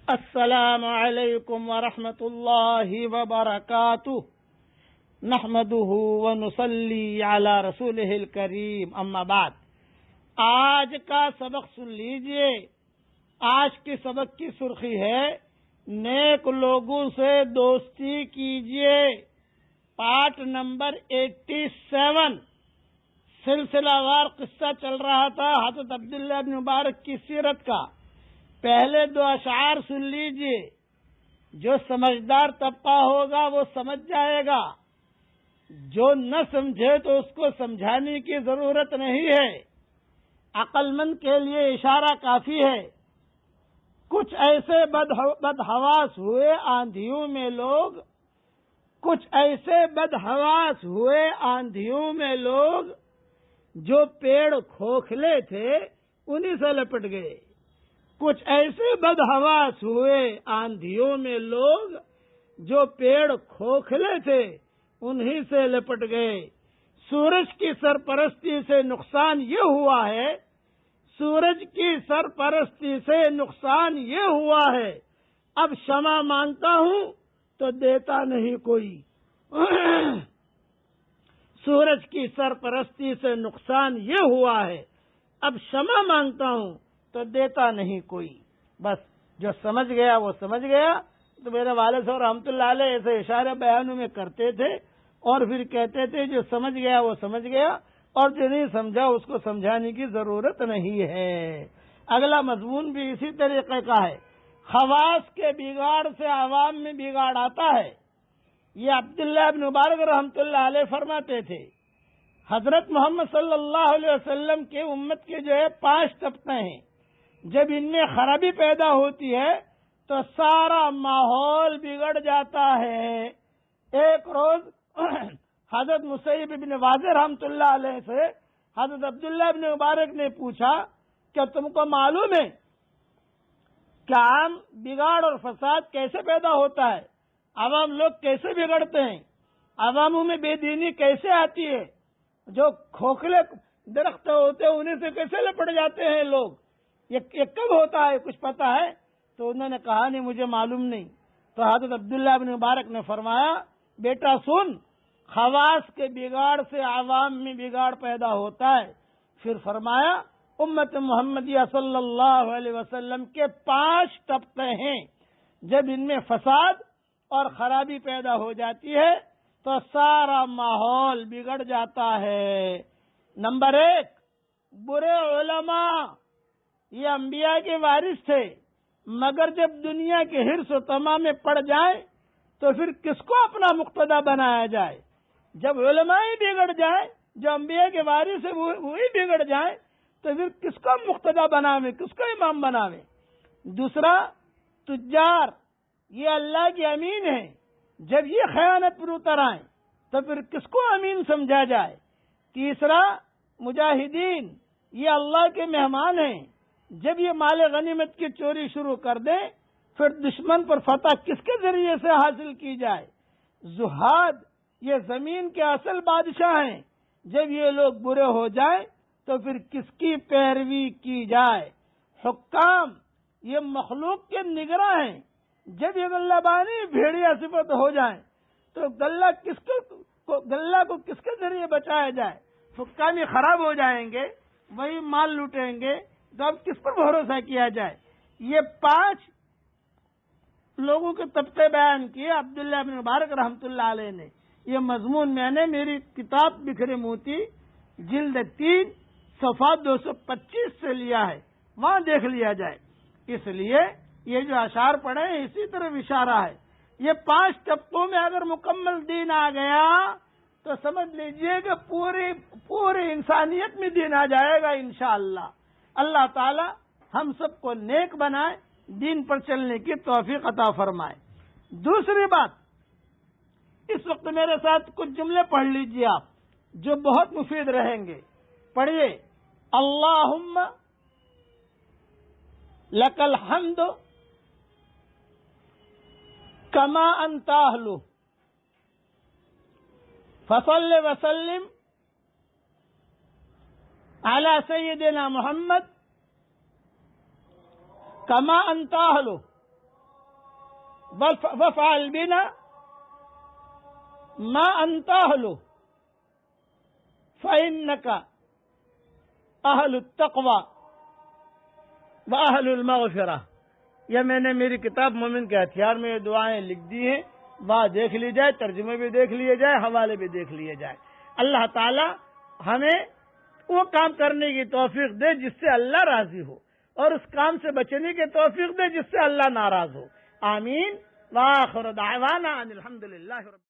السلام علیکم ورحمۃ اللہ وبرکاتہ نحمده ونصلی علی رسولہ الکریم اما بعد۔ آج کا سبق سن لیجئے۔ آج کے سبق کی سرخی ہے نیک لوگوں سے دوستی کیجئے، پارٹ نمبر 87۔ سلسلہ وار قصہ چل رہا تھا حضرت عبداللہ بن مبارک کی سیرت کا۔ پہلے دو اشعار سن لیجئے، جو سمجھدار طبقہ ہوگا وہ سمجھ جائے گا، جو نہ سمجھے تو اس کو سمجھانے کی ضرورت نہیں ہے، عقل مند کے لیے اشارہ کافی ہے۔ کچھ ایسے بدحواس ہوئے آندھیوں میں لوگ، کچھ ایسے بدحواس ہوئے آندھیوں میں لوگ، جو پیڑ کھوکھلے تھے انہی سے لپٹ گئے۔ کچھ ایسے بدحواس ہوئے آندھیوں میں لوگ، جو پیڑ کھوکھلے تھے انہی سے لپٹ گئے۔ سورج کی سرپرستی سے نقصان یہ ہوا ہے، سورج کی سرپرستی سے نقصان یہ ہوا ہے، اب شمع مانگتا ہوں تو دیتا نہیں کوئی۔ سورج کی سرپرستی سے نقصان یہ ہوا ہے، اب شمع مانگتا ہوں تو دیتا نہیں کوئی۔ بس جو سمجھ گیا وہ سمجھ گیا۔ تو میرے والد صاحب رحمۃ اللہ علیہ ایسے اشارے بیانوں میں کرتے تھے اور پھر کہتے تھے جو سمجھ گیا وہ سمجھ گیا، اور جو نہیں سمجھا اس کو سمجھانے کی ضرورت نہیں ہے۔ اگلا مضمون بھی اسی طریقے کا ہے۔ خواص کے بگاڑ سے عوام میں بگاڑ آتا ہے، یہ عبداللہ بن مبارک رحمۃ اللہ علیہ فرماتے تھے۔ حضرت محمد صلی اللہ علیہ وسلم کے امت کے جو ہے 5 طبقے ہیں، جب ان میں خرابی پیدا ہوتی ہے تو سارا ماحول بگڑ جاتا ہے۔ ایک روز حضرت مسیب بن واضح رحمۃ اللہ علیہ سے حضرت عبداللہ بن مبارک نے پوچھا کہ تم کو معلوم ہے کہ عام بگاڑ اور فساد کیسے پیدا ہوتا ہے؟ عوام لوگ کیسے بگڑتے ہیں؟ عواموں میں بے دینی کیسے آتی ہے؟ جو کھوکھلے درخت ہوتے ہیں انہیں سے کیسے لپٹ جاتے ہیں لوگ؟ یہ کب ہوتا ہے؟ کچھ پتا ہے؟ تو انہوں نے کہا نہیں مجھے معلوم نہیں۔ تو حضرت عبداللہ بن مبارک نے فرمایا بیٹا سن، خواص کے بگاڑ سے عوام میں بگاڑ پیدا ہوتا ہے۔ پھر فرمایا امت محمدیہ صلی اللہ علیہ وسلم کے 5 طبقے ہیں، جب ان میں فساد اور خرابی پیدا ہو جاتی ہے تو سارا ماحول بگڑ جاتا ہے۔ نمبر 1، برے علماء۔ یہ انبیاء کے وارث تھے، مگر جب دنیا کے حرص و طمع میں پڑ جائیں تو پھر کس کو اپنا مقتدی بنایا جائے؟ جب علماء ہی بگڑ جائیں، جو انبیاء کے وارث ہیں وہی بگڑ جائیں تو پھر کس کو مقتدی بناویں، کس کو امام بناویں؟ دوسرا، تجار، یہ اللہ کے امین ہیں، جب یہ خیانت پر اتر آئیں تو پھر کس کو امین سمجھا جائے؟ تیسرا، مجاہدین، یہ اللہ کے مہمان ہیں، جب یہ مال غنیمت کی چوری شروع کر دیں پھر دشمن پر فتح کس کے ذریعے سے حاصل کی جائے؟ زہاد، یہ زمین کے اصل بادشاہ ہیں، جب یہ لوگ برے ہو جائیں تو پھر کس کی پیروی کی جائے؟ حکام، یہ مخلوق کے نگراں ہیں، جب یہ غلہ بانی بھیڑیا صفت ہو جائیں تو غلہ کو کس کے ذریعے بچایا جائے؟ حکام خراب ہو جائیں گے، وہی مال لوٹیں گے تو اب کس پر بھروسہ کیا جائے؟ یہ 5 لوگوں کے طبقے بیان کیے عبداللہ بن مبارک رحمۃ اللہ علیہ نے۔ یہ مضمون میں نے میری کتاب بکھرے موتی جلد 3 صفحہ 225 سے لیا ہے، وہاں دیکھ لیا جائے۔ اس لیے یہ جو اشعار پڑھے ہیں اسی طرف اشارہ ہے۔ یہ 5 طبقوں میں اگر مکمل دین آ گیا تو سمجھ لیجئے کہ پوری انسانیت میں دین آ جائے گا انشاءاللہ۔ اللہ تعالی ہم سب کو نیک بنائے، دین پر چلنے کی توفیق عطا فرمائے۔ دوسری بات، اس وقت میرے ساتھ کچھ جملے پڑھ لیجئے آپ، جو بہت مفید رہیں گے۔ پڑھیے، اللہم لک الحمد کما انت اہلہ فصل وسلم علی سیدنا محمد کما انت اہلہ وفعل بنا ما انت اہلہ فإنک اہل التقوی واہل المغفرہ. یہ میں نے میری کتاب مومن کے ہتھیار میں یہ دعائیں لکھ دی ہیں، وہاں دیکھ لی جائے، ترجمے بھی دیکھ لیے جائے، حوالے بھی دیکھ لیے جائے. اللہ تعالی ہمیں وہ کام کرنے کی توفیق دے جس سے اللہ راضی ہو، اور اس کام سے بچنے کی توفیق دے جس سے اللہ ناراض ہو. آمین. وآخر دعوانا ان الحمد للہ رب